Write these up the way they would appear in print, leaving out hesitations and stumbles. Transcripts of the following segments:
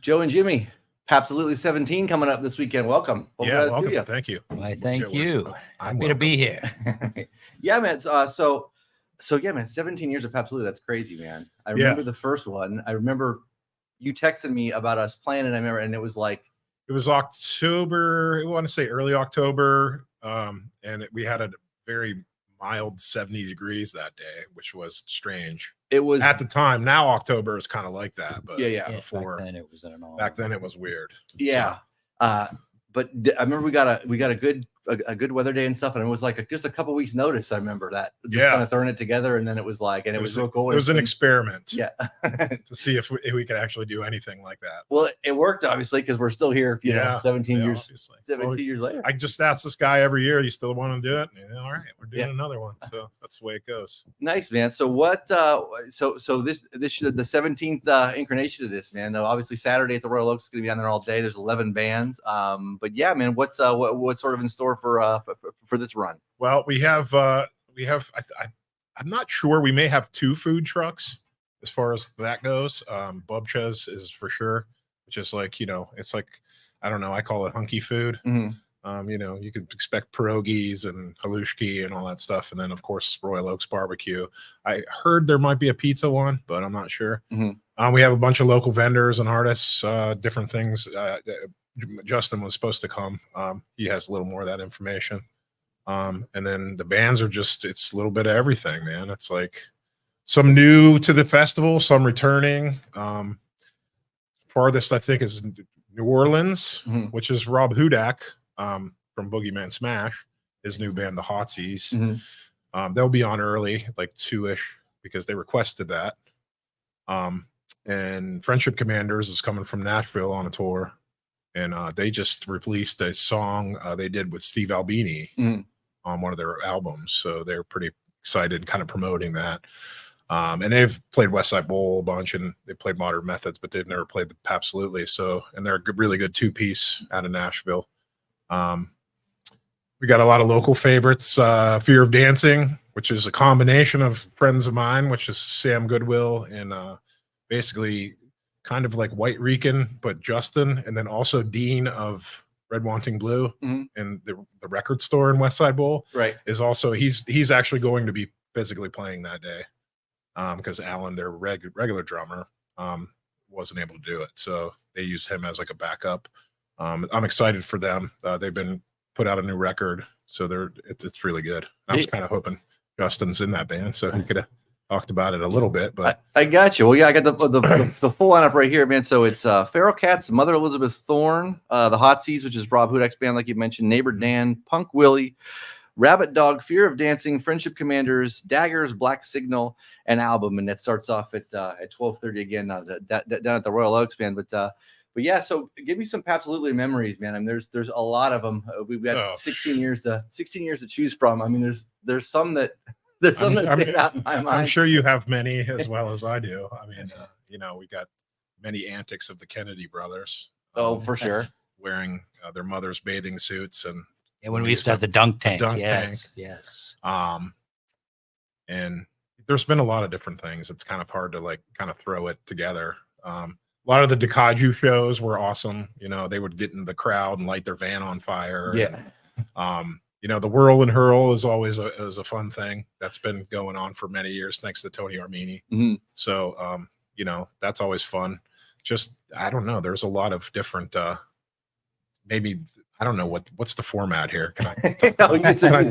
Joe and Jimmy, Pabstolutely 17 coming up this weekend. Welcome. Welcome. Thank you. Why, thank you. I'm happy to be here. Yeah, man. So yeah, man. 17 years of Pabstolutely. That's crazy, man. I remember the first one. I remember you texted me about us playing, and I remember, and it was October. I want to say early October, and we had a very mild 70 degrees that day, which was strange. It was at the time. Now October is kind of like that, but before back then it was weird. Yeah. So. But I remember we got a good weather day and stuff, and it was like just a couple weeks notice. I remember that kind of throwing it together, and then it was like, and it was real cool. It was an experiment, to see if we could actually do anything like that. Well, it worked obviously because we're still here. You know, 17 years, obviously. 17 years later. I just asked this guy every year, "You still want to do it?" And, all right, we're doing another one. So that's the way it goes. Nice, man. So what? So this the 17th incarnation of this, man. Obviously Saturday at the Royal Oaks is going to be on there all day. There's 11 bands. But yeah, man, what's sort of in store for this run? Well, we have I'm not sure. We may have 2 food trucks as far as that goes. Bubcha's is for sure, which is like, it's like, I don't know, I call it hunky food. Mm-hmm. You can expect pierogies and halushki and all that stuff, and then of course Royal Oaks barbecue. I heard there might be a pizza one, but I'm not sure. Mm-hmm. We have a bunch of local vendors and artists, different things. Justin was supposed to come. He has a little more of that information. And then the bands are it's a little bit of everything, man. It's like some new to the festival, some returning. Farthest I think is New Orleans, which is Rob Hudak from Boogeyman Smash, his new band, the Hotsies. Mm-hmm. They'll be on early, like 2-ish, because they requested that. And Friendship Commanders is coming from Nashville on a tour. And they just released a song they did with Steve Albini on one of their albums. So they're pretty excited, kind of promoting that. And they've played West Side Bowl a bunch, and they played Modern Methods, but they've never played the Pabstolutely. So, and they're a really good 2-piece out of Nashville. We got a lot of local favorites. Fear of Dancing, which is a combination of friends of mine, which is Sam Goodwill and basically kind of like White Rican, but Justin, and then also Dean of Red Wanting Blue and the record store in West Side Bowl. Right. Is also, he's actually going to be physically playing that day because Alan, their regular drummer, wasn't able to do it. So they used him as like a backup. I'm excited for them. They've been put out a new record, so it's really good. I was kind of hoping Justin's in that band so he could have talked about it a little bit, but I got you. Well, yeah, I got the full lineup right here, man. So it's Feral Cats, Mother Elizabeth Thorne, the Hotsies, which is Rob Hudak's band, like you mentioned, Neighbor Dan, Punk Willie, Rabbit Dog, Fear of Dancing, Friendship Commanders, Daggers, Black Signal, and Album, and that starts off at 12:30 again down at the Royal Oaks, man. But yeah, so give me some Pabstolutely memories, man. I mean, there's a lot of them. We've got 16 years to choose from. I mean, there's some that. There's something that stand out in my mind. I'm sure you have many as well as I do. I mean, we got many antics of the Kennedy brothers. Oh, for sure. Wearing their mother's bathing suits and when we used to have the dunk tank. Yes. And there's been a lot of different things. It's kind of hard to kind of throw it together. A lot of the Dekaju shows were awesome. They would get in the crowd and light their van on fire. Yeah. The Whirl and Hurl is always a fun thing that's been going on for many years, thanks to Tony Armini. Mm-hmm. So, that's always fun. Just, I don't know. There's a lot of different, maybe, I don't know what's the format here. Can I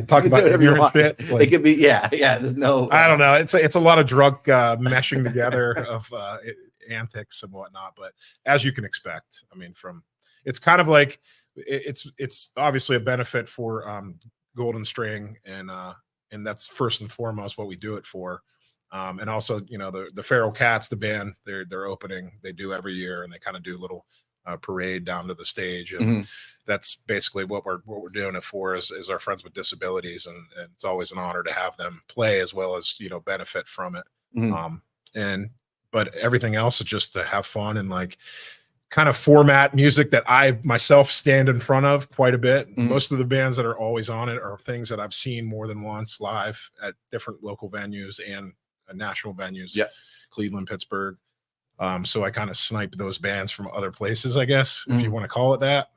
talk about ignorant shit? It could be, yeah. There's no, I don't know. It's a lot of drunk meshing together of antics and whatnot. But as you can expect, I mean, it's kind of like, it's obviously a benefit for Golden String, and that's first and foremost what we do it for. And also, the Feral Cats, the band, they're opening, they do every year, and they kind of do a little parade down to the stage, and that's basically what we're doing it for is our friends with disabilities, and it's always an honor to have them play as well as benefit from it. But everything else is just to have fun and kind of format music that I myself stand in front of quite a bit. Most of the bands that are always on it are things that I've seen more than once live at different local venues and national venues. Yeah. Cleveland, Pittsburgh, So I kind of sniped those bands from other places, I guess, if you want to call it that.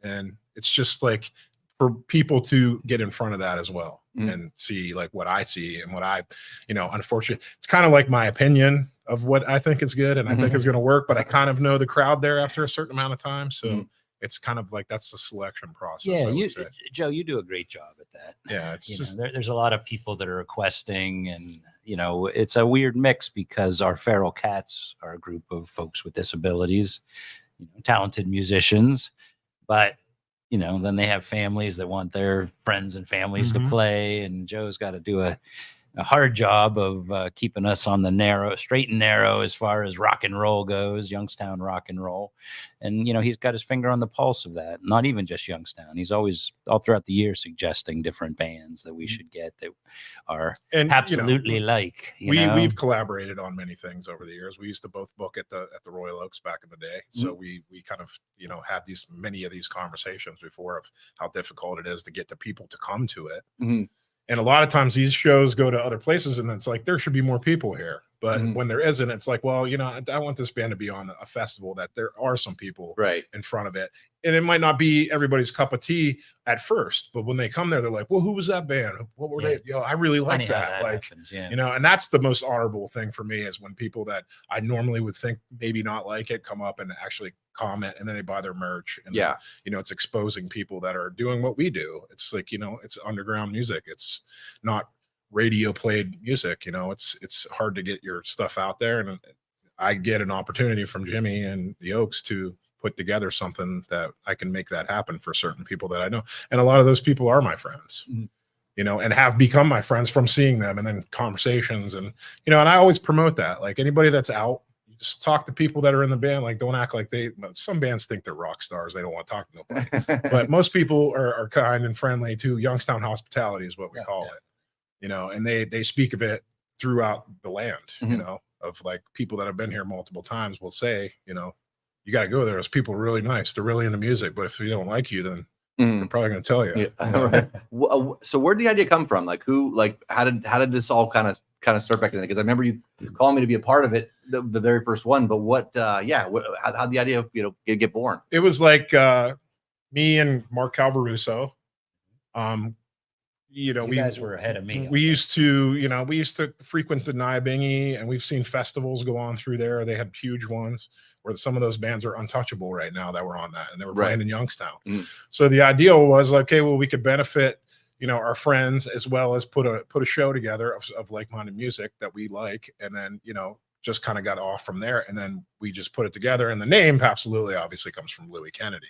And it's just like for people to get in front of that as well and see like what I see and what I, unfortunately, it's kind of like my opinion of what I think is good and I think is going to work, but I kind of know the crowd there after a certain amount of time. So it's kind of like that's the selection process. Yeah, Joe, you do a great job at that. Yeah, it's just there's a lot of people that are requesting, and it's a weird mix because our feral cats are a group of folks with disabilities, talented musicians, but then they have families that want their friends and families to play, and Joe's got to do a hard job of keeping us on the straight and narrow as far as rock and roll goes, Youngstown rock and roll. And, he's got his finger on the pulse of that. Not even just Youngstown. He's always all throughout the year suggesting different bands that we should get that are absolutely we've collaborated on many things over the years. We used to both book at the Royal Oaks back in the day. So we kind of, had many of these conversations before of how difficult it is to get the people to come to it. And a lot of times these shows go to other places and it's like, there should be more people here. But when there isn't, it's like, well, I want this band to be on a festival that there are some people in front of it. And it might not be everybody's cup of tea at first, but when they come there, they're like, well, who was that band? What were they? I really like that. Happens, and that's the most honorable thing for me is when people that I normally would think maybe not like it come up and actually comment and then they buy their merch. And then, it's exposing people that are doing what we do. It's like, it's underground music. It's not radio played music. It's hard to get your stuff out there. And I get an opportunity from Jimmy and the Oaks to put together something that I can make that happen for certain people that I know. And a lot of those people are my friends, and have become my friends from seeing them and then conversations. And, and I always promote that, like anybody that's out, just talk to people that are in the band. Like, don't act like some bands think they're rock stars. They don't want to talk to nobody, but most people are kind and friendly too. Youngstown hospitality is what we call it, and they speak of it throughout the land, of like people that have been here multiple times will say, you got to go there. Those people are really nice. They're really into music, but if they don't like you, then they're probably going to tell you. Right. So where did the idea come from? Like how did this all kind of start back then? Because I remember you calling me to be a part of it, the very first one. But how'd the idea get born? It was like me and Mark Calvaruso. You guys were ahead of me. We used to frequent the Nyabingi, and we've seen festivals go on through there. They had huge ones where some of those bands are untouchable right now that were on that, and they were playing in Youngstown. So the ideal was, okay, well, we could benefit, our friends as well as put a show together of like-minded music that we like, and then, just kind of got off from there. And then we just put it together. And the name Pabstolutely obviously comes from Louis Kennedy.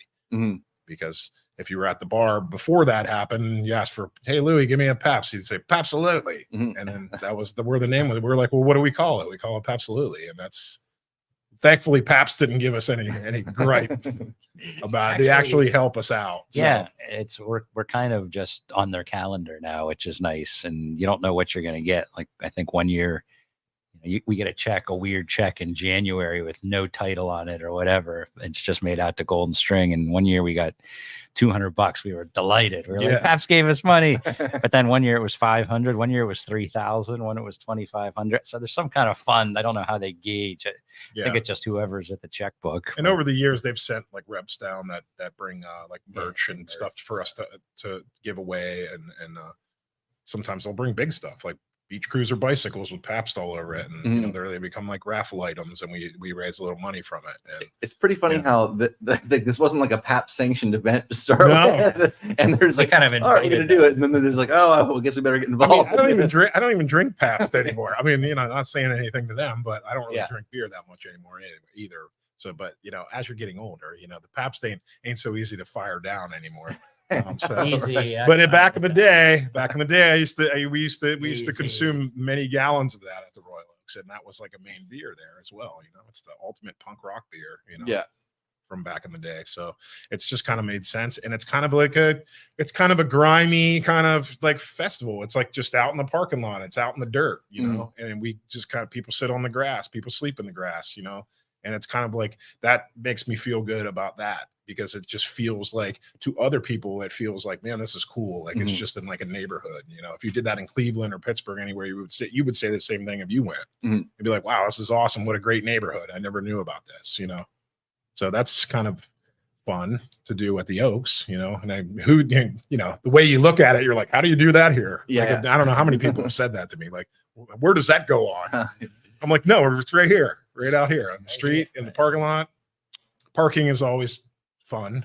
Because if you were at the bar before that happened, you asked for, hey, Louis, give me a Paps. He'd say Pabstolutely. And then that was where the name was. We were like, well, what do we call it? We call it Pabstolutely. And that's, thankfully, Paps didn't give us any gripe about it. They actually help us out. Yeah, we're kind of just on their calendar now, which is nice. And you don't know what you're going to get. Like, I think one year, we get a weird check in January with no title on it or whatever. It's just made out to Golden String. And one year we got $200. We were delighted. We were like, Paps gave us money. But then one year it was 500. One year it was 3,000. One it was 2,500. So there's some kind of fund. I don't know how they gauge it. I think it's just whoever's at the checkbook. And over the years, they've sent like reps down that bring like merch and stuff for us to give away. And sometimes they'll bring big stuff like beach cruiser bicycles with Pabst all over it, and they become like raffle items, and we raise a little money from it. And it's pretty funny how this wasn't like a Pabst sanctioned event to start with, and there's like, kind of all right, we're gonna do it, and then there's like, oh, I guess we better get involved. I don't even drink Pabst anymore. I mean, not saying anything to them, but I don't really drink beer that much anymore either. So, but as you're getting older, the Pabst ain't so easy to fire down anymore. Easy, but back in the day, we used to consume many gallons of that at the Royal Oaks, and that was like a main beer there as well. It's the ultimate punk rock beer. From back in the day. So it's just kind of made sense, and it's kind of a grimy kind of like festival. It's like just out in the parking lot. It's out in the dirt, and we just kind of people sit on the grass, people sleep in the grass, and it's kind of like that makes me feel good about that. because it just feels like, to other people, it feels like, man, this is cool. Like it's Mhm. just in like a neighborhood. You know, if you did that in Cleveland or Pittsburgh, anywhere, you would say the same thing if you went. Mhm. You'd be like, wow, this is awesome. What a great neighborhood. I never knew about this, you know? So that's kind of fun to do at the Oaks, you know, and you know, the way you look at it, you're like, how do you do that here? Yeah. Like, I don't know how many people have said that to me. Like, where does that go on? I'm like, no, it's right here, right out here on the street, in the parking lot. Parking is always fun.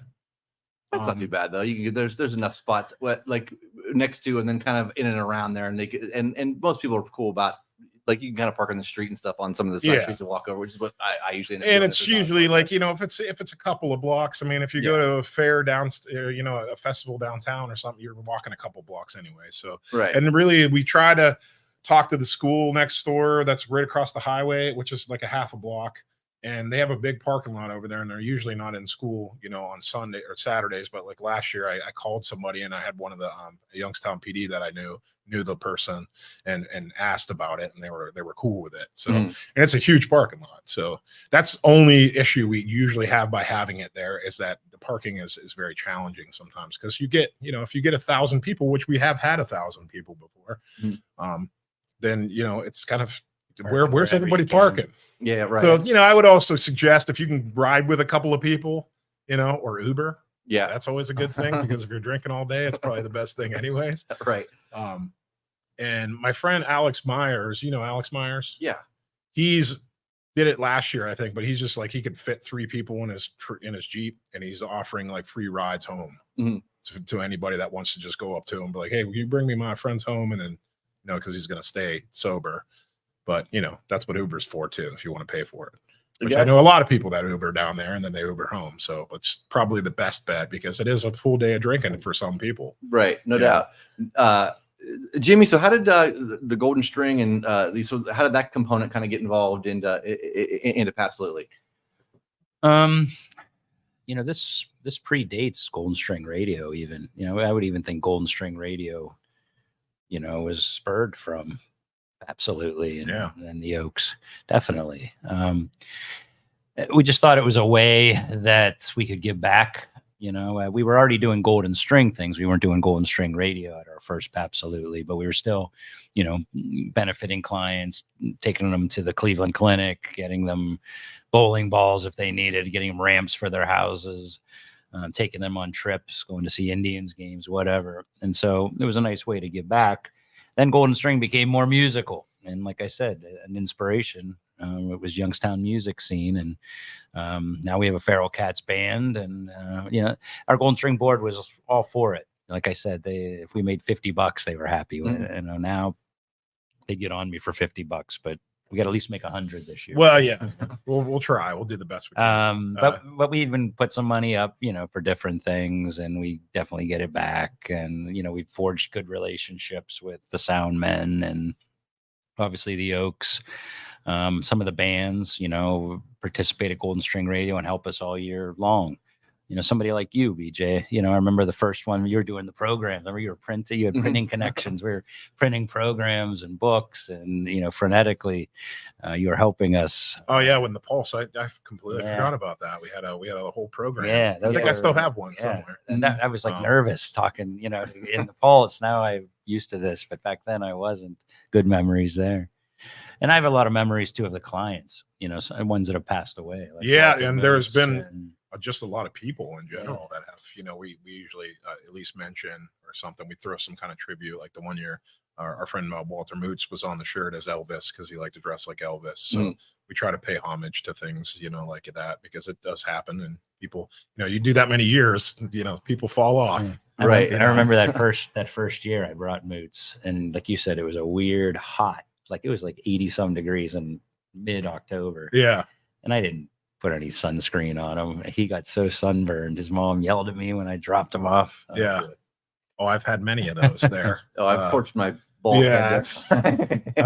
That's not too bad though. You can there's enough spots like next to and then kind of in and around there, and they could, and most people are cool about, like, you can kind of park on the street and stuff on some of the side streets and walk over, which is what I usually end up and doing it's if not usually parked. like, you know, if it's a couple of blocks. I mean, if you go to a fair you know, a festival downtown or something, you're walking a couple blocks anyway. So right. and really we try to talk to the school next door that's right across the highway, which is like a half a block. And they have a big parking lot over there, and they're usually not in school, you know, on Sunday or Saturdays. But like last year, I called somebody, and I had one of the Youngstown PD that I knew the person, and asked about it, and they were cool with it. So and it's a huge parking lot. So that's only issue we usually have by having it there, is that the parking is very challenging sometimes, because you get, you know, if you get 1,000 people, which we have had 1,000 people before, then, you know, it's kind of, where's everybody parking? Yeah, right. So, you know, I would also suggest if you can ride with a couple of people, you know, or Uber. Yeah, that's always a good thing, because if you're drinking all day, it's probably the best thing anyways. Right. And my friend Alex Myers, you know Alex Myers? Yeah. He's did it last year, I think, but he's just like, he could fit 3 people in his Jeep, and he's offering like free rides home to anybody that wants to just go up to him and be like, hey, will you bring me my friends home? And then, you know, because he's going to stay sober. But, you know, that's what Uber's for too, if you want to pay for it. Which I know a lot of people that Uber down there, and then they Uber home. So it's probably the best bet, because it is a full day of drinking for some people. Right. No doubt. Jimmy, so how did the Golden String and so how did that component kind of get involved into Pabstolutely? You know, this predates Golden String Radio even. You know, I would even think Golden String Radio, you know, was spurred from Absolutely, and the Oaks, definitely. We just thought it was a way that we could give back. You know, we were already doing Golden String things. We weren't doing Golden String Radio at our first Absolutely, but we were still, you know, benefiting clients, taking them to the Cleveland Clinic, getting them bowling balls if they needed, getting them ramps for their houses, taking them on trips, going to see Indians games, whatever. And so it was a nice way to give back. Then Golden String became more musical, and like I said, an inspiration. It was Youngstown music scene, and now we have a Feral Cats band, and you know, our Golden String board was all for it. Like I said, if we made $50, they were happy with it. And now they get on me for $50, but we got to at least make 100 this year. Well, yeah, we'll try. We'll do the best we can. But we even put some money up, you know, for different things, and we definitely get it back. And you know, we've forged good relationships with the sound men and obviously the Oaks. Some of the bands, you know, participate at Golden String Radio and help us all year long. You know, somebody like you, BJ, you know, I remember the first one you were doing the program. Remember you had printing connections. We were printing programs and books, and, you know, frenetically, you were helping us. Oh yeah. When the Pulse, I completely forgot about that. We had a whole program. Yeah. I think I still have one somewhere. And I was like nervous talking, you know, in the Pulse. Now I'm used to this, but back then I wasn't. Good memories there. And I have a lot of memories too of the clients, you know, ones that have passed away. Like and there's been just a lot of people in general that have, you know, we usually at least mention or something. We throw some kind of tribute. Like the one year, our friend Walter Moots was on the shirt as Elvis because he liked to dress like Elvis. So we try to pay homage to things, you know, like that, because it does happen. And people, you know, you do that many years, you know, people fall off. Right. And I remember that first year I brought Moots, and like you said, it was a weird hot, like it was like 80 some degrees in mid-October. Yeah. And I didn't put any sunscreen on him. He got so sunburned. His mom yelled at me when I dropped him off. Yeah. Oh, I've had many of those there. I torched my balls. Yeah, that's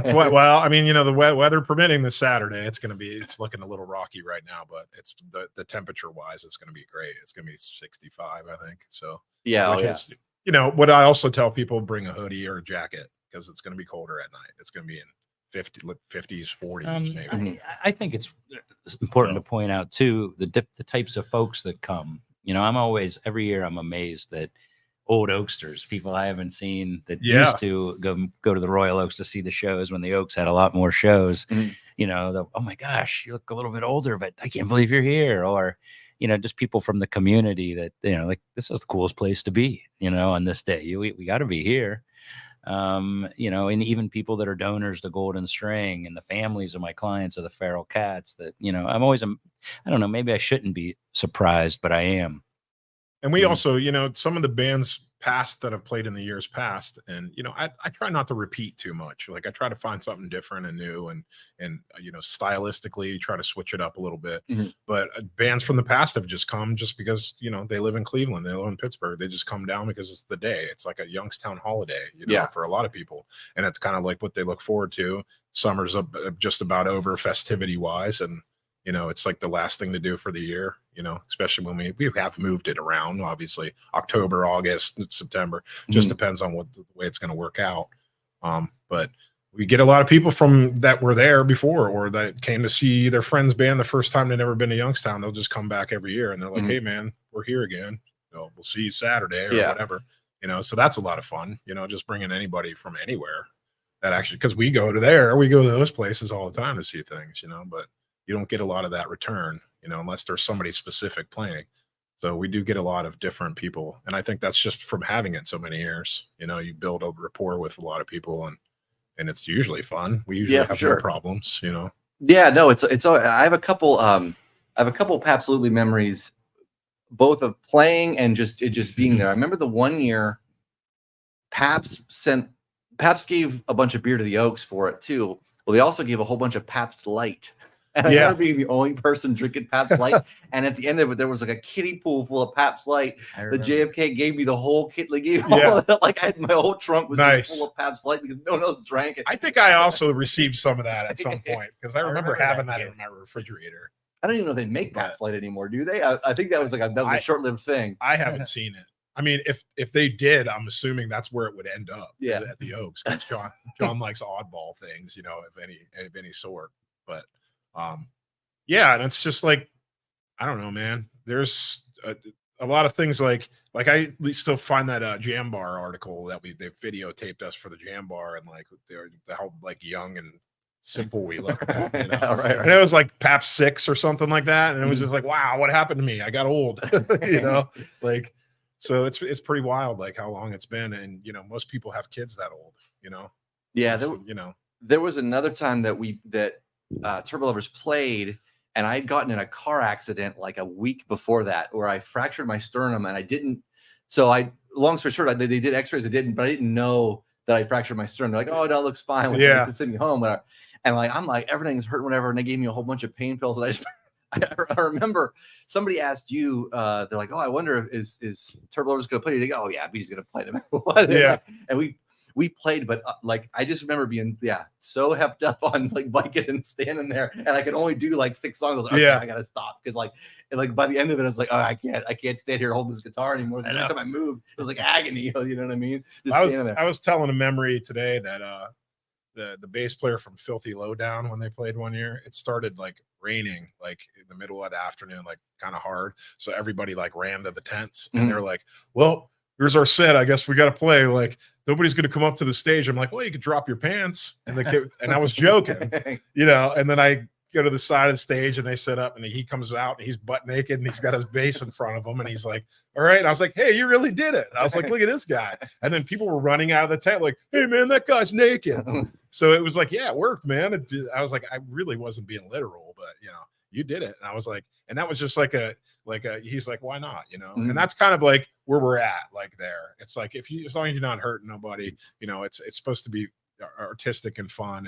what. Well, I mean, you know, the weather permitting this Saturday, it's looking a little rocky right now, but it's the temperature wise, it's going to be great. It's going to be 65, I think. So yeah, is, you know, what I also tell people, bring a hoodie or a jacket, because it's going to be colder at night. It's going to be in 50s, 40s, maybe. I think it's important to point out too the types of folks that come. I'm always, every year I'm amazed that old Oaksters, people I haven't seen that Yeah. used to go to the Royal Oaks to see the shows when the Oaks had a lot more shows. Mhm. Oh my gosh, you look a little bit older, but I can't believe you're here. Or, just people from the community that, like, this is the coolest place to be, on this day. We got to be here. And even people that are donors to Golden String and the families of my clients are the feral cats that, I'm always, I don't know, maybe I shouldn't be surprised, but I am. And we Mhm. also, some of the bands past that have played in the years past, and I try not to repeat too much. Like I try to find something different and new, and stylistically try to switch it up a little bit. Mhm. But bands from the past have just come just because they live in Cleveland, they live in Pittsburgh. They just come down because it's the day. It's like a Youngstown holiday, Yeah. for a lot of people, and it's kind of like what they look forward to. Summer's just about over festivity wise, and it's like the last thing to do for the year, especially when we have moved it around, obviously October, August, September, just Mhm. depends on the way it's going to work out. But we get a lot of people from that were there before, or that came to see their friend's band the first time they've never been to Youngstown. They'll just come back every year and they're like, Mhm. hey man, we're here again. We'll see you Saturday or Yeah. whatever, so that's a lot of fun, just bringing anybody from anywhere that actually, because we go to those places all the time to see things, but you don't get a lot of that return, unless there's somebody specific playing. So we do get a lot of different people. And I think that's just from having it so many years. You build a rapport with a lot of people, and it's usually fun. We usually Yeah, for have sure. no problems, Yeah, no, it's I have a couple Pabstolutely memories, both of playing and just being there. I remember the one year Pabst gave a bunch of beer to the Oaks for it too. Well, they also gave a whole bunch of Pabst Light. And I Yeah. remember being the only person drinking Pabst Light. And at the end of it, there was like a kiddie pool full of Pabst Light. The JFK gave me the whole kit. They gave all Yeah. of it. Like I had my whole trunk was Nice. just full of Pabst Light because no one else drank it. I think I also received some of that at some point, because I remember having that too. in my refrigerator. I don't even know if they make But- Pabst Light anymore, do they? I think that was like a short-lived thing. I haven't seen it. I mean, if they did, I'm assuming that's where it would end up. Yeah. At the Oaks, because John likes oddball things, of any sort. But yeah, and it's just like, I don't know, man. There's a lot of things like I still find that Jam Bar article that they videotaped us for the Jam Bar, and like they're how like young and simple we look. Then, Yeah, right. And it was like Pabst 6 or something like that, and it was Mhm. just like, wow, what happened to me? I got old, like. So it's pretty wild, like how long it's been, and most people have kids that old, Yeah, So, there was another time that Turbo Lovers played, and I had gotten in a car accident like a week before that, where I fractured my sternum, and I didn't. So long story short, they did X-rays. I didn't, but I didn't know that I fractured my sternum. They're like, oh, no, it looks fine. Like, Yeah. they send me home, whatever. And like I'm like everything's hurt, whatever. And they gave me a whole bunch of pain pills, and I remember somebody asked you, they're like, oh, I wonder if is Turbo Lovers going to play? They go, oh yeah, he's going to play no matter what. Yeah. And we played, but like I just remember being so hepped up on like Vicodin and standing there, and I could only do like 6 songs. I was like, okay, I gotta stop, because like by the end of it, I was like, oh, I can't stand here holding this guitar anymore. Every time I moved, it was like agony. You know what I mean? Just standing there. I was telling a memory today that the bass player from Filthy Lowdown, when they played one year, it started like raining like in the middle of the afternoon, like kind of hard. So everybody like ran to the tents, and they're like, well, here's our set. I guess we got to play. Like nobody's going to come up to the stage. I'm like, well, you could drop your pants. And and I was joking, and then I go to the side of the stage, and they set up, and he comes out, and he's butt naked, and he's got his bass in front of him, and he's like, all right. And I was like, hey, you really did it. And I was like, look at this guy. And then people were running out of the tent like, hey man, that guy's naked. So it was like, yeah, it worked, man. I was like, I really wasn't being literal, but you did it. And I was like, and that was just like he's like, why not? And that's kind of like where we're at, like there. It's like, as long as you're not hurting nobody, it's supposed to be artistic and fun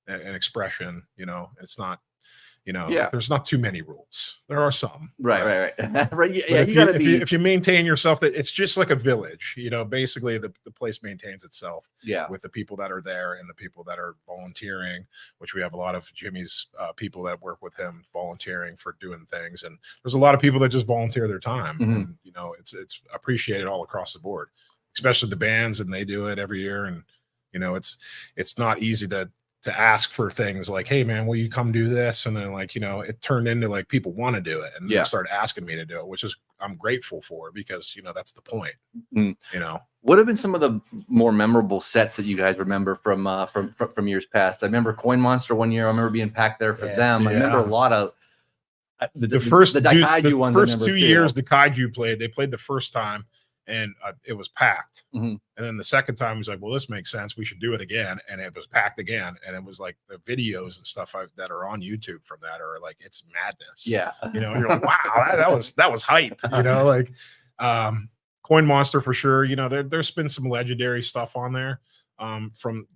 and expression, it's not, there's not too many rules. There are some. Right. Right. Yeah, If you gotta be. if you maintain yourself, that it's just like a village, basically the place maintains itself. Yeah. With the people that are there and the people that are volunteering, which we have a lot of Jimmy's people that work with him volunteering for doing things. And there's a lot of people that just volunteer their time. And, it's appreciated all across the board, especially the bands, and they do it every year. And, it's not easy to ask for things like, hey man, will you come do this? And then like, it turned into like people want to do it, and they start asking me to do it, which is I'm grateful for, because, that's the point. Mm. What have been some of the more memorable sets that you guys remember from years past? I remember Coin Monster one year. I remember being packed there for them. I remember a lot of the first Daikaiju ones. The first 2 years the Kaiju played, they played the first time, and it was packed. Mm-hmm. And then the second time, was like, well, this makes sense. We should do it again. And it was packed again. And it was like the videos and stuff that are on YouTube from that are like, it's madness. Yeah. You're like, wow, that was hype. Coin Monster for sure. There's been some legendary stuff on there. From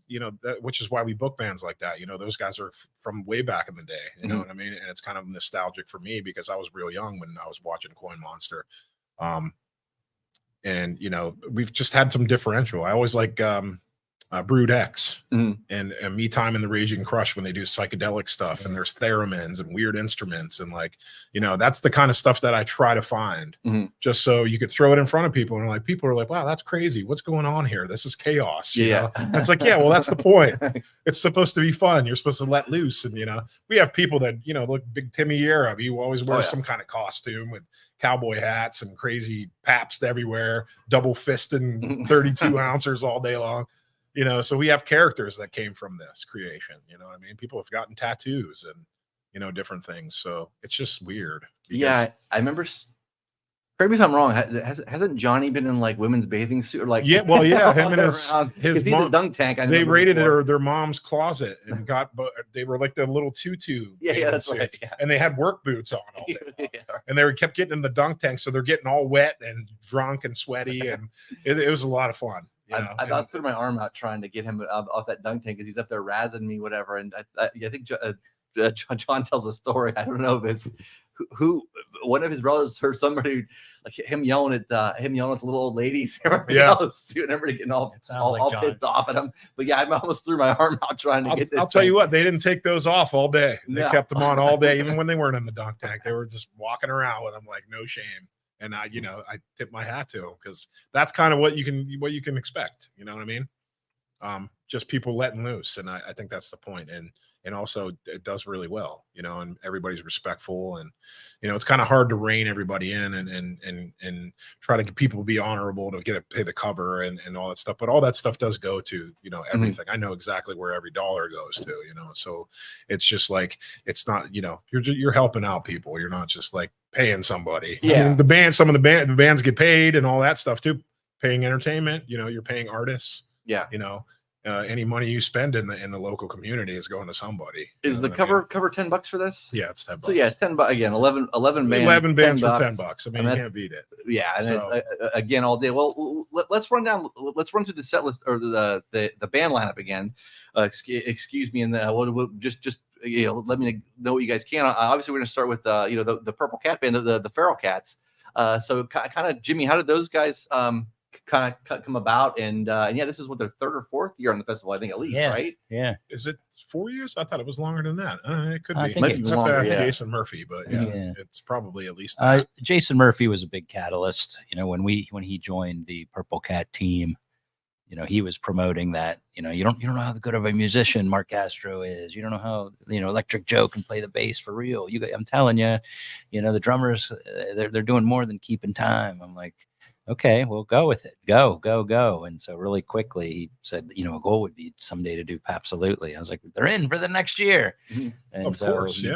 which is why we book bands like that. Those guys are from way back in the day. You know what I mean? And it's kind of nostalgic for me, because I was real young when I was watching Coin Monster. And we've just had some differential. I always like Brood X and Me Time and the Raging Crush when they do psychedelic stuff, and there's theremins and weird instruments, and that's the kind of stuff that I try to find, just so you could throw it in front of people, and people are like, wow, that's crazy, what's going on here, this is chaos. And it's like, yeah, well, that's the point. It's supposed to be fun. You're supposed to let loose. And we have people that look Big Timmy era. He always wears some kind of costume with cowboy hats and crazy Pabst everywhere, double fisting 32 ounces all day long. So we have characters that came from this creation. People have gotten tattoos and different things. So it's just weird. Yeah, I remember. Correct me if I'm wrong. Hasn't Johnny been in like women's bathing suit or like? Yeah, well, yeah, him and his mom, the dunk tank. They raided their mom's closet and they were like the little tutu. Yeah, that's right. Yeah. And they had work boots on all day long. And they kept getting in the dunk tank, so they're getting all wet and drunk and sweaty, and it was a lot of fun. I about threw my arm out trying to get him off that dunk tank because he's up there razzing me, whatever. And I think John tells a story. I don't know if it's who one of his brothers heard somebody like him yelling at the little old ladies. And everybody getting all pissed off at him. But yeah, I almost threw my arm out trying to get this. I'll tell you what, they didn't take those off all day. They kept them on all day, even when they weren't in the dunk tank. They were just walking around with them like no shame. And I tip my hat to them, because that's kind of what you can expect. You know what I mean? Just people letting loose. And I think that's the point. And also it does really well, and everybody's respectful, and, it's kind of hard to rein everybody in and try to get people to be honorable to pay the cover and all that stuff. But all that stuff does go to, everything. I know exactly where every dollar goes to, so it's just like, it's not, you're helping out people. You're not just like paying somebody. Yeah. The bands get paid and all that stuff too, paying entertainment, you're paying artists. Yeah. Any money you spend in the local community is going to somebody. Is the cover $10 for this? Yeah, it's $10. So yeah, $10 again. 11 bands. 11 bands for $10. I mean, you can't beat it. Yeah, and again all day. Well, let's run through the set list or the band lineup again. Excuse me, and we'll just let me know what you guys can. Obviously, we're going to start with the Purple Cat band, the Feral Cats. So kind of Jimmy, how did those guys kind of come about? And this is what their third or fourth year on the festival, I think, at least, right? Yeah. Is it 4 years? I thought it was longer than that. It could be. I think it's longer, Jason Murphy, but it's probably at least Jason Murphy was a big catalyst. When he joined the Purple Cat team, he was promoting that, you don't know how good of a musician Mark Castro is. You don't know how, Electric Joe can play the bass for real. I'm telling you, the drummers, they're doing more than keeping time. I'm like, okay, well, go with it. Go. And so really quickly he said, a goal would be someday to do Pabstolutely. I was like, they're in for the next year. Mm-hmm. And of course, he,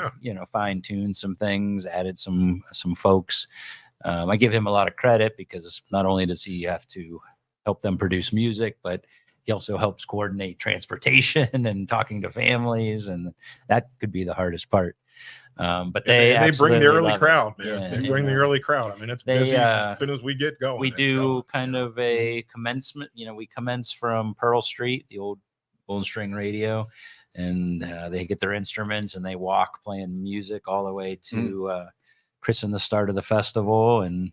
fine-tuned some things, added some folks. I give him a lot of credit, because not only does he have to help them produce music, but he also helps coordinate transportation and talking to families. And that could be the hardest part. But they bring the early crowd, man. Yeah, they bring the early crowd. I mean, it's busy as soon as we get going. We do kind of a commencement. We commence from Pearl Street, the old Bone String Radio, and they get their instruments and they walk playing music all the way to christen the start of the festival. And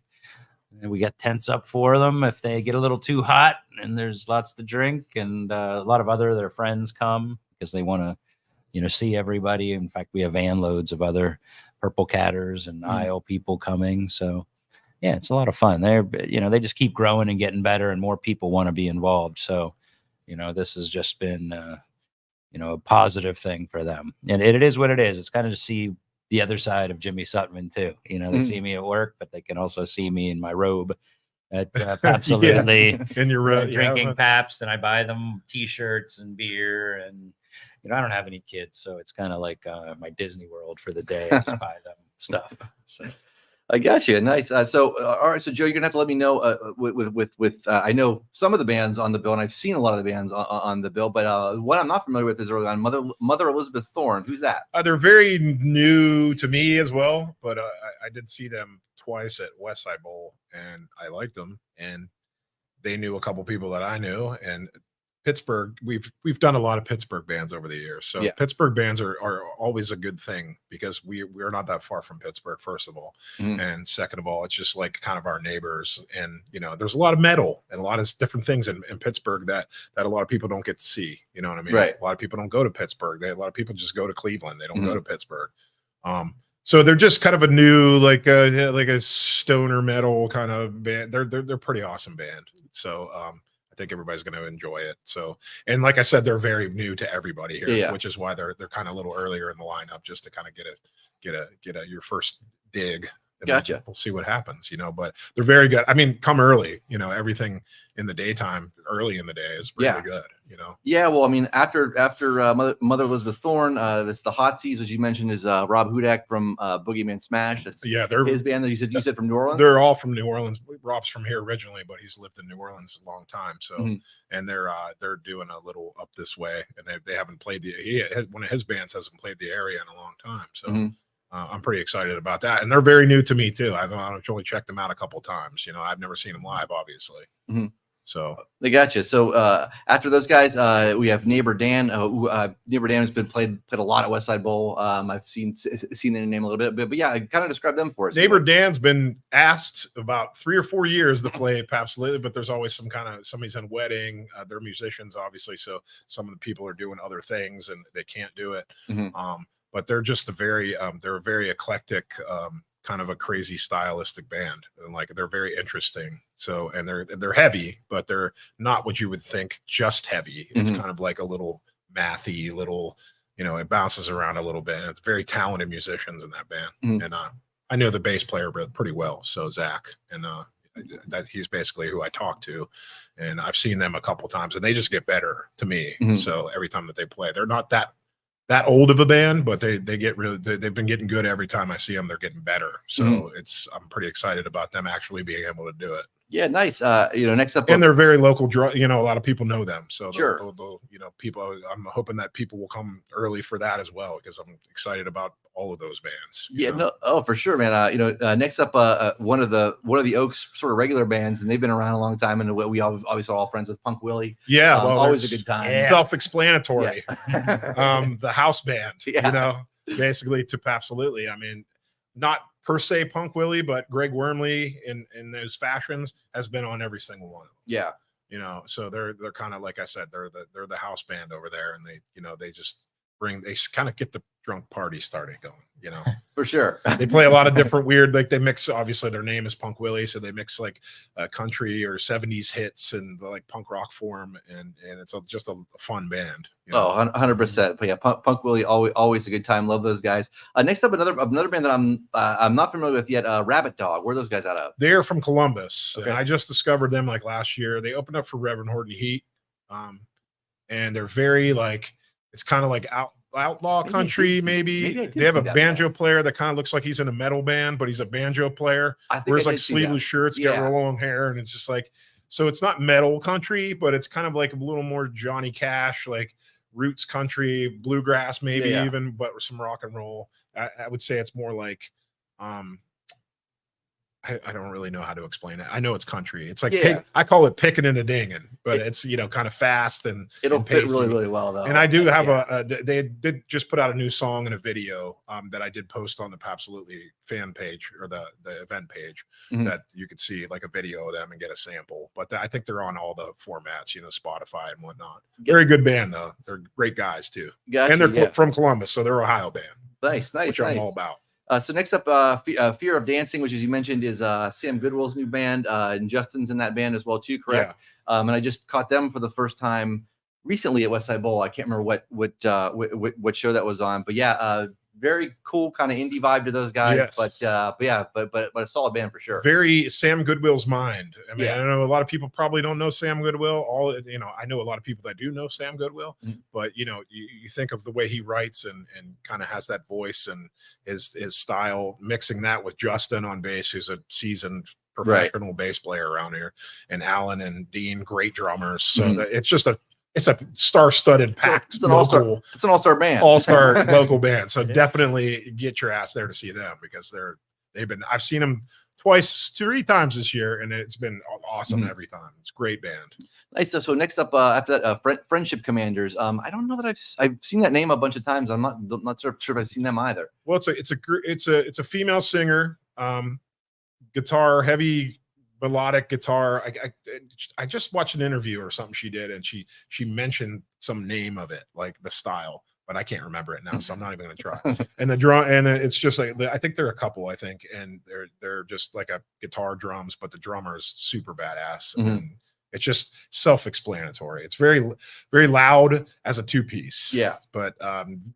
we got tents up for them if they get a little too hot, and there's lots to drink, and a lot of their friends come because they want to see everybody. In fact, we have van loads of other Purple Catters and IO people coming. So yeah, it's a lot of fun. They just keep growing and getting better, and more people want to be involved. So, this has just been, a positive thing for them. And it is what it is. It's kind of to see the other side of Jimmy Sutman too. You know, they see me at work, but they can also see me in my robe at Pabstolutely, and you're drinking Pabst, and I buy them T-shirts and beer, and you know, I don't have any kids, so it's kind of like my Disney World for the day. I just buy them stuff. So. I got you. Nice. All right. So Joe, you're gonna have to let me know with I know some of the bands on the bill, and I've seen a lot of the bands on the bill, but what I'm not familiar with is early on Mother Elizabeth Thorne. Who's that? They're very new to me as well, but I did see them twice at West Side Bowl, and I liked them, and they knew a couple people that I knew, and Pittsburgh, we've done a lot of Pittsburgh bands over the years. So yeah. Pittsburgh bands are always a good thing because we're not that far from Pittsburgh, first of all. And second of all, it's just like kind of our neighbors. And, you know, there's a lot of metal and a lot of different things in Pittsburgh that a lot of people don't get to see. You know what I mean? Right. A lot of people don't go to Pittsburgh. A lot of people just go to Cleveland. They don't go to Pittsburgh. So they're just kind of a new, like a stoner metal kind of band. They're pretty awesome band. So, I think everybody's going to enjoy it. So, and like I said, they're very new to everybody here, which is why they're kind of a little earlier in the lineup, just to kind of get your first dig. And gotcha. We'll see what happens, you know, but they're very good. I mean, come early, you know, everything in the daytime, early in the day is really good, you know? Yeah. Well, I mean, after Mother Elizabeth Thorne, that's the Hot Seas, as you mentioned, is Rob Hudak from Boogeyman Smash. That's they're his band that you said from New Orleans. They're all from New Orleans. Rob's from here originally, but he's lived in New Orleans a long time. So, and they're doing a little up this way, and they haven't played one of his bands hasn't played the area in a long time. So. I'm pretty excited about that, and they're very new to me too. I've only checked them out a couple times. You know, I've never seen them live, obviously. So they got you. So after those guys, we have Neighbor Dan. Neighbor Dan has been played a lot at West Side Bowl. I've seen their name a little bit, but yeah, kind of describe them for us. Neighbor Dan's been asked about 3 or 4 years to play Pabstolutely, but there's always somebody's in a wedding. They're musicians, obviously, so some of the people are doing other things and they can't do it. But they're just they're a very eclectic, kind of a crazy stylistic band, and like they're very interesting. So, and they're heavy, but they're not what you would think just heavy. It's kind of like a little mathy, little, you know, it bounces around a little bit. And it's very talented musicians in that band. And I know the bass player pretty well, so Zach, and that he's basically who I talk to, and I've seen them a couple times, and they just get better to me. So every time that they play, they're not that old of a band, but they get really, they've been getting good every time I see them. They're getting better. So I'm pretty excited about them actually being able to do it. Yeah. Nice. You know, next up, and they're very local, you know, a lot of people know them. So they'll, you know, people, I'm hoping that people will come early for that as well, because I'm excited about all of those bands. Yeah, no, oh, for sure, man. You know, next up, one of the Oaks sort of regular bands, and they've been around a long time, and we obviously are all friends with Punk Willie. Yeah, well, always a good time. Yeah. Self-explanatory. The house band, you know, basically to Pabstolutely. I mean, not per se Punk Willie, but Greg Wormley in those fashions has been on every single one of them. Yeah, you know, so they're kind of, like I said, they're the house band over there, and they, you know, they just kind of get the drunk party started going, you know. For sure. They play a lot of different weird, like they mix, obviously their name is Punk Willie, so they mix like country or 70s hits and the like punk rock form, and it's just a fun band, you know? 100%. But yeah, Punk Willie, always a good time. Love those guys. Next up, another band that I'm not familiar with yet, Rabbit Dog. Where are those guys out of? They're from Columbus. Okay. And I just discovered them like last year. They opened up for Reverend Horton Heat, and they're very like, it's kind of like outlaw country, maybe. They have a banjo player that kind of looks like he's in a metal band, but he's a banjo player. Wears like sleeveless shirts, got real long hair, and it's just like, so it's not metal country, but it's kind of like a little more Johnny Cash, like roots country, bluegrass, maybe even, but with some rock and roll. I would say it's more like, I don't really know how to explain it. I know it's country. It's like I call it picking and a dinging, but it's, you know, kind of fast and it'll fit really, really well though. And I do have they did just put out a new song and a video that I did post on the Pabstolutely fan page, or the event page, that you could see like a video of them and get a sample. But I think they're on all the formats, you know, Spotify and whatnot. Very good band though. They're great guys too. Gotcha, and they're from Columbus, so they're Ohio band. Nice, which I'm all about. So next up, Fear of Dancing, which, as you mentioned, is Sam Goodwill's new band, and Justin's in that band as well too, correct? Yeah. And I just caught them for the first time recently at West Side Bowl. I can't remember what show that was on, but yeah, very cool kind of indie vibe to those guys. Yes. But a solid band for sure. Very Sam Goodwill's mind. I mean, Yeah. I know a lot of people probably don't know Sam Goodwill. I know a lot of people that do know Sam Goodwill, but you think of the way he writes and kind of has that voice and his style, mixing that with Justin on bass, who's a seasoned professional bass player around here, and Alan and Dean, great drummers. So that it's a star-studded, packed, it's an all-star band, all-star local band. So definitely get your ass there to see them, because I've seen them twice, 3 times this year, and it's been awesome every time. It's a great band. Nice. So next up, after that, Friendship Commanders. I don't know that I've seen that name a bunch of times. I'm not sure if I've seen them either. Well, it's a female singer, guitar, heavy melodic guitar. I just watched an interview or something she did, and she mentioned some name of it, like the style, but I can't remember it now, so I'm not even going to try. And the drum, and it's just like, I think they're a couple, and they're just like a guitar, drums, but the drummer is super badass. And it's just self-explanatory. It's very, very loud as a 2-piece. Yeah, but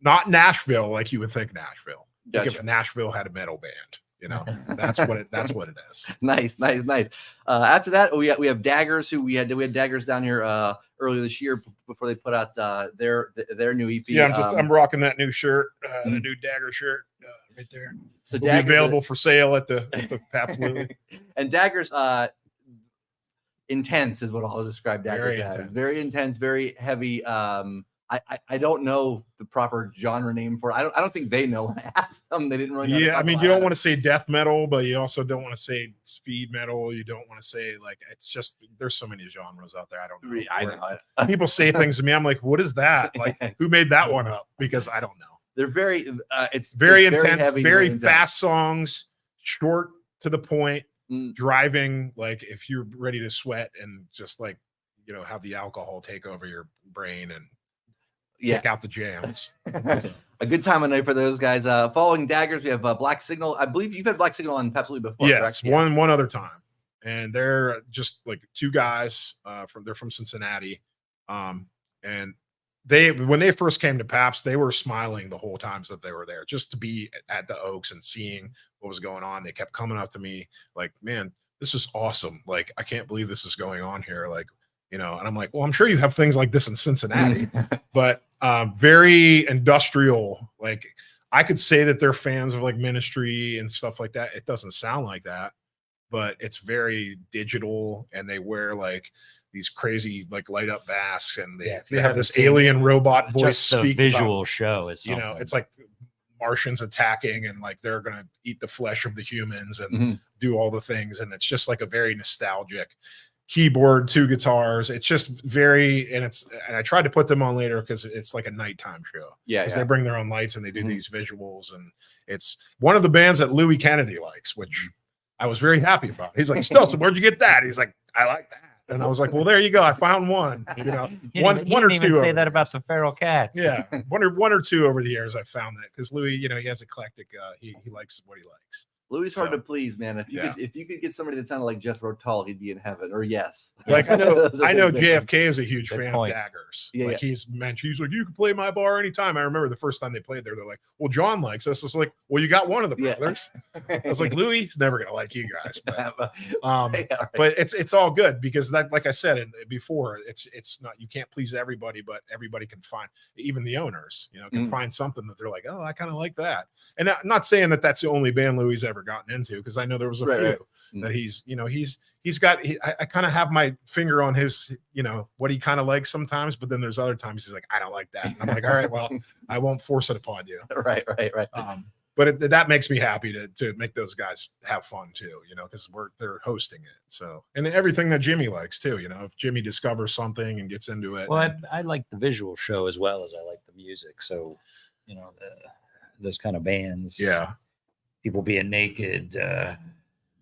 not Nashville like you would think Nashville. Gotcha. Like if Nashville had a metal band, that's what it is. Nice. After that, we have Daggers, who we had Daggers down here earlier this year before they put out their new EP. Yeah, I'm rocking that new shirt, the new Dagger shirt right there. So It'll be available for sale at the Pabstolutely. And Daggers, intense is what I'll describe Daggers as. Very intense, very heavy. I don't know the proper genre name for it. I don't think they know. When I asked them, they didn't really know. Yeah, I mean, you don't want to say death metal, but you also don't want to say speed metal. You don't want to say, like, it's just, there's so many genres out there. I don't know. I know. People say things to me, I'm like, what is that? Like, who made that one up? Because I don't know. They're very it's very intense, heavy, very fast songs, short to the point, driving, like if you're ready to sweat and just like, have the alcohol take over your brain and kick out the jams. A good time of night for those guys. Following Daggers, we have Black Signal. I believe you've had Black Signal on Pabstolutely before. Yes, correct? One other time, and they're just like 2 guys they're from Cincinnati, and when they first came to Pabst, they were smiling the whole times that they were there, just to be at the Oaks and seeing what was going on. They kept coming up to me like, man, this is awesome. Like, I can't believe this is going on here. Like, and I'm like, well, I'm sure you have things like this in Cincinnati, but very industrial. Like, I could say that they're fans of like Ministry and stuff like that. It doesn't sound like that, but it's very digital, and they wear like these crazy like light up masks, and they have this alien robot voice. Just the visual show is something. It's like Martians attacking, and like they're gonna eat the flesh of the humans and do all the things, and it's just like a very nostalgic keyboard, 2 guitars. It's just very, and I tried to put them on later because it's like a nighttime show. Because they bring their own lights and they do these visuals, and it's one of the bands that Louis Kennedy likes, which I was very happy about. He's like, Stilson, where'd you get that? He's like, I like that. And I was like, well, there you go. I found one. One or two. Say that about the Feral Cats. Yeah, one or two over the years. I found that because Louis, he has eclectic. He likes what he likes. Louis is hard to please, man. If you could get somebody that sounded like Jethro Tull, he'd be in heaven. Or yes, like I know JFK is a huge fan of Daggers. Like he's like, you can play my bar anytime. I remember the first time they played there, they're like, well, John likes us. It's like, well, you got one of the brothers. I was like, Louis, he's never gonna like you guys, but but it's all good because that, like I said before, it's not, you can't please everybody, but everybody can find, even the owners, can find something that they're like, oh, I kind of like that. And I'm not saying that that's the only band Louis ever gotten into, because I know there was a few that he's got. I kind of have my finger on his, what he kind of likes sometimes, but then there's other times he's like, I don't like that. And I'm like, all right, well, I won't force it upon you. Right. But that makes me happy to make those guys have fun too, because they're hosting it. So, and everything that Jimmy likes too, if Jimmy discovers something and gets into it. Well, I like the visual show as well as I like the music. So, those kind of bands. Yeah. People being naked,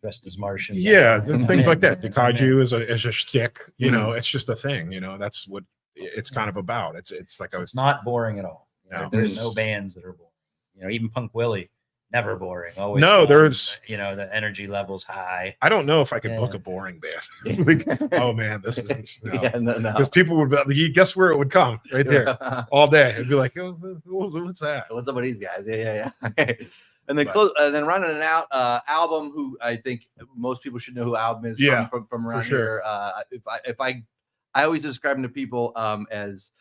dressed as Martians. Yeah, things like that. The kaiju is a shtick. It's just a thing. That's what it's kind of about. It's like it's not boring at all. There's no bands that are boring. Even Punk Willie, never boring. Always No, fun. there's the energy levels high. I don't know if I could Yeah. book a boring band. Like, oh man, this is Yeah, no. because people would be like, guess where it would come right there all day. It'd be like, oh, what's that? What's up with these guys? Yeah. And then But- then running it out, album who I think most people should know who album is Yeah, from around sure. here. I always describe them to people as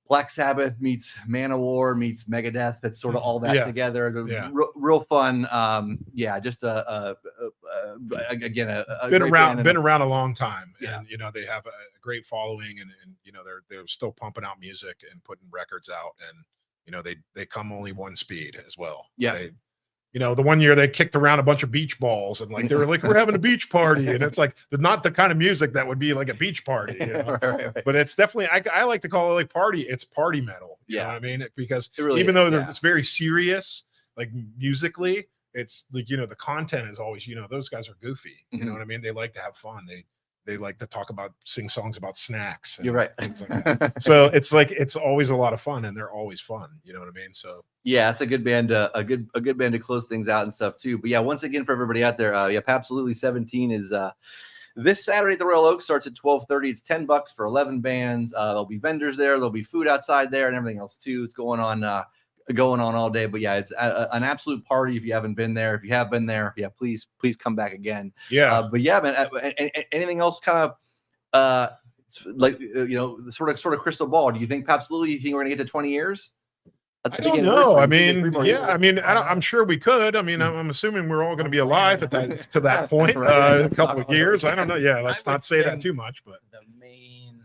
Black Sabbath meets Manowar meets Megadeth. That's sort of all that Yeah. together. Yeah. Real fun. Just again a been great around band been around a long time, Yeah. and they have a great following, and they're still pumping out music and putting records out, and they come only one speed as well. Yeah. The one year they kicked around a bunch of beach balls, and like they were like, we're having a beach party, and it's like not the kind of music that would be like a beach party, right. but it's definitely I like to call it like party. It's party metal. You know what I mean? Because It really even is, though yeah. it's very serious, like musically, it's like the content is always those guys are goofy. You know what I mean? They like to have fun. They like to sing songs about snacks. And You're right. things like that. So it's like it's always a lot of fun, and they're always fun. You know what I mean? So Yeah, it's a good band, a good band to close things out and stuff too. But yeah, once again for everybody out there, Pabstolutely 17 is this Saturday at the Royal Oak. Starts at 12:30. It's $10 for 11 bands. There'll be vendors there. There'll be food outside there and everything else too. It's going on all day. But yeah, it's an absolute party. If you haven't been there, if you have been there, yeah, please come back again. yeah. But yeah, man. Anything else kind of sort of crystal ball? Do you think Pabstolutely? You think we're gonna get to 20 years? I don't know. I mean, I'm sure we could. I mean, I'm assuming we're all going to be alive to that point Right. in a couple of years. I don't know. Yeah, let's I would not say that think too much, but the main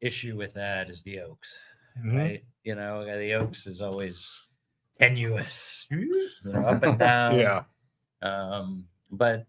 issue with that is the Oaks, right? The Oaks is always tenuous, up and down. yeah, But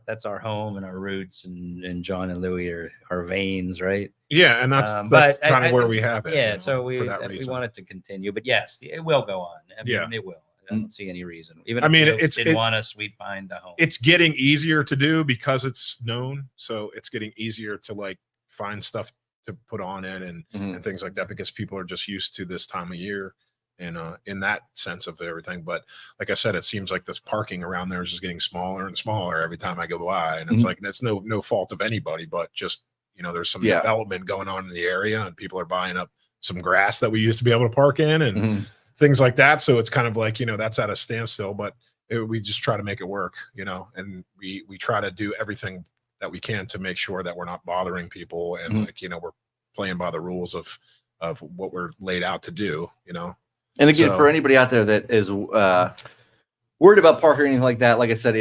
that's our home and our roots, and John and Louie are our veins, right? yeah, and that's but kind I of where we have it. Yeah, so we that we reason. want it to continue, but yes, it will go on. I mean, Yeah. it will. I don't see any reason. Even I if mean, the Oaks it's- didn't it- want us, we'd find a home. It's getting easier to do because it's known, so it's getting easier to like find stuff to put on it and things like that, because people are just used to this time of year, and in that sense of everything. But like I said, it seems like this parking around there is just getting smaller and smaller every time I go by, and it's like it's no fault of anybody, but just there's some development going on in the area, and people are buying up some grass that we used to be able to park in, and things like that. So it's kind of like that's at a standstill, but we just try to make it work, and we try to do everything that we can to make sure that we're not bothering people, and we're playing by the rules of what we're laid out to do, And again, So- for anybody out there that is worried about parking or anything like that, like I said,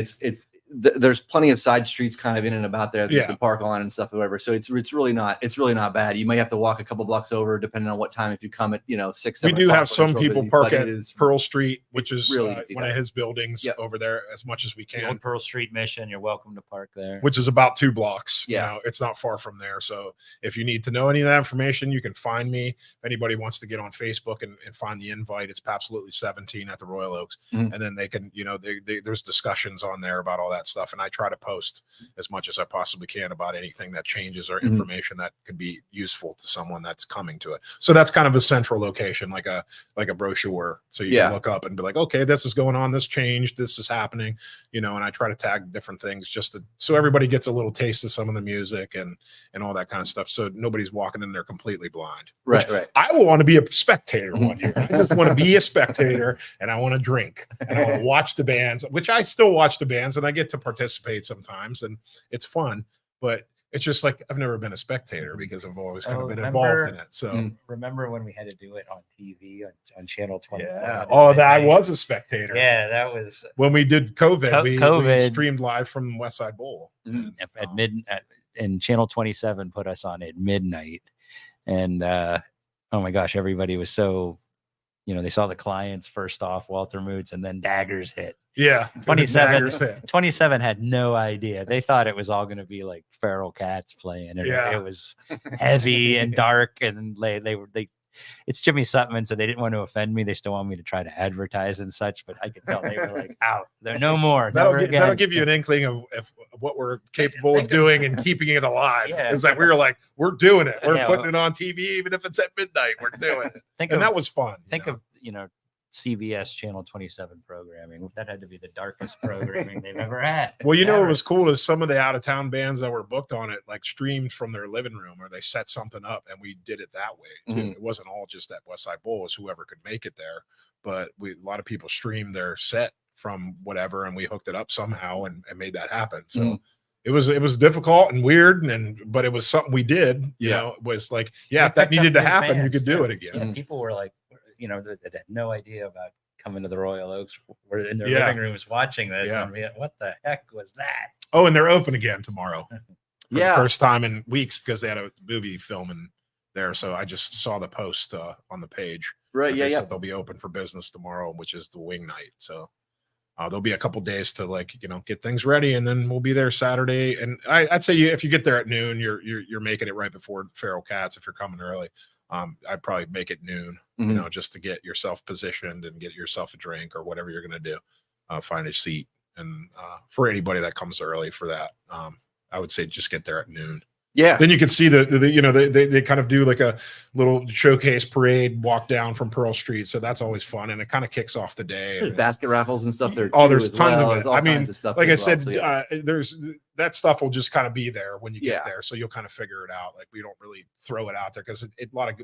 there's plenty of side streets kind of in and about there that you can park on and stuff, or whatever. So it's really not bad. You might have to walk a couple blocks over, depending on what time. If you come at 6, 7 we do o'clock have when some it's real people busy, park but at it is Pearl Street, which is really easy one to- of his buildings Yep. over there, as much as we The can, old Pearl Street Mission, you're welcome to park there. which is about 2 blocks. Yeah. It's not far from there. So if you need to know any of that information, you can find me. If anybody wants to get on Facebook and find the invite, it's Pabstolutely 17 at the Royal Oaks. And then they can, there's discussions on there about all that stuff. And I try to post as much as I possibly can about anything that changes or information that could be useful to someone that's coming to it. So that's kind of a central location, like a brochure. So you can look up and be like, okay, this is going on, this changed, this is happening, and I try to tag different things just so everybody gets a little taste of some of the music and all that kind of stuff. So nobody's walking in there completely blind. right. I will want to be a spectator one year. I just want to be a spectator, and I want to drink, and I want to watch the bands, which I still watch the bands, and I get to participate sometimes, and it's fun. But it's just like I've never been a spectator because I've always kind of been involved in it. So remember when we had to do it on TV on Channel 20? yeah. Oh, that I was a spectator. Yeah, that was When we did COVID, we COVID. streamed live from West Side Bowl. at midnight, and Channel 27 put us on at midnight, and oh my gosh, everybody was so, they saw the clients first off, Walter Moots, and then Daggers hit. Yeah, 27 had no idea. They thought it was all going to be like feral cats playing. It was heavy and dark, and it's Jimmy Sutman, so they didn't want to offend me. They still want me to try to advertise and such, but I could tell they were like, out. They're no more. That'll give you an inkling of what we're capable of doing and keeping it alive. Yeah. Is that we were like, we're doing it. We're Yeah, putting it on TV, even if it's at midnight. We're doing it. And that was fun. Think of CBS Channel 27 programming. That had to be the darkest programming they've ever had. Well, you know ever. what was cool is some of the out of town bands that were booked on it like streamed from their living room, or they set something up, and we did it that way too. It wasn't all just at West Side Bowl; it was whoever could make it there. But a lot of people streamed their set from whatever, and we hooked it up somehow and made that happen. So it was difficult and weird, but it was something we did. You know, it was like, if that needed to happen, you could do it again. Yeah, people were like, that had no idea about coming to the Royal Oaks. Were in their living rooms watching this. And what the heck was that? Oh, and they're open again tomorrow. For the first time in weeks, because they had a movie filming there. So I just saw the post on the page. Right. Yeah. Said they'll be open for business tomorrow, which is the wing night. So there'll be a couple days to get things ready, and then we'll be there Saturday. And I'd say if you get there at noon, you're making it right before Feral Cats. If you're coming early, I'd probably make it noon, just to get yourself positioned and get yourself a drink or whatever you're going to do. Find a seat. And for anybody that comes early for that, I would say just get there at noon. Yeah. Then you can see they kind of do like a little showcase parade walk down from Pearl Street. So that's always fun. And it kind of kicks off the day. There's basket raffles and stuff there. There's tons of it. I mean, stuff like I said, so, there's that stuff will just kind of be there when you get there. So you'll kind of figure it out. Like we don't really throw it out there because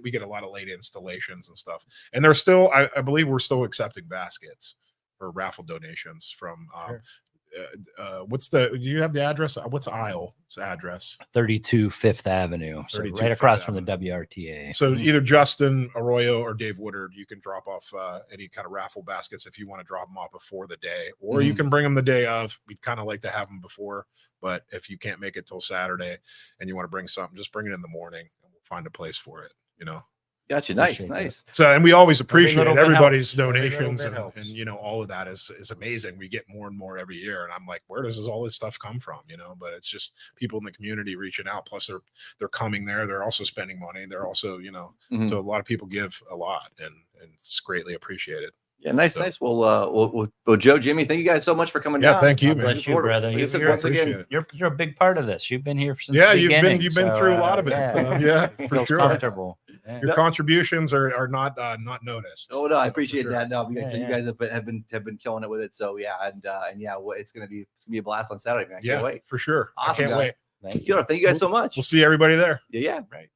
we get a lot of late installations and stuff. And there's still, I believe we're still accepting baskets for raffle donations from, do you have the address? What's Isle's address? 32 Fifth Avenue. So 32 right across Fifth from the WRTA. So either Justin Arroyo or Dave Woodard, you can drop off any kind of raffle baskets if you want to drop them off before the day, or you can bring them the day of. We'd kind of like to have them before, but if you can't make it till Saturday and you want to bring something, just bring it in the morning and we'll find a place for it, Gotcha. Nice. So, and we always appreciate everybody's helps. donations and all of that is amazing. We get more and more every year. And I'm like, where does all this stuff come from? But it's just people in the community reaching out. Plus they're coming there. They're also spending money. They're also, so a lot of people give a lot and it's greatly appreciated. Yeah, nice. Well, Joe, Jimmy, thank you guys so much for coming down. Thank you, man. Bless you, brother. You're a big part of this. You've been here since the beginning. You've been through a lot of it. For sure. Comfortable. Your contributions are not noticed. Oh no, I appreciate that. No, because you guys have been killing it with it. So it's gonna be a blast on Saturday, man. I can't wait. For sure. Awesome, I can't wait. Thank you guys so much. We'll see everybody there. Yeah. Right.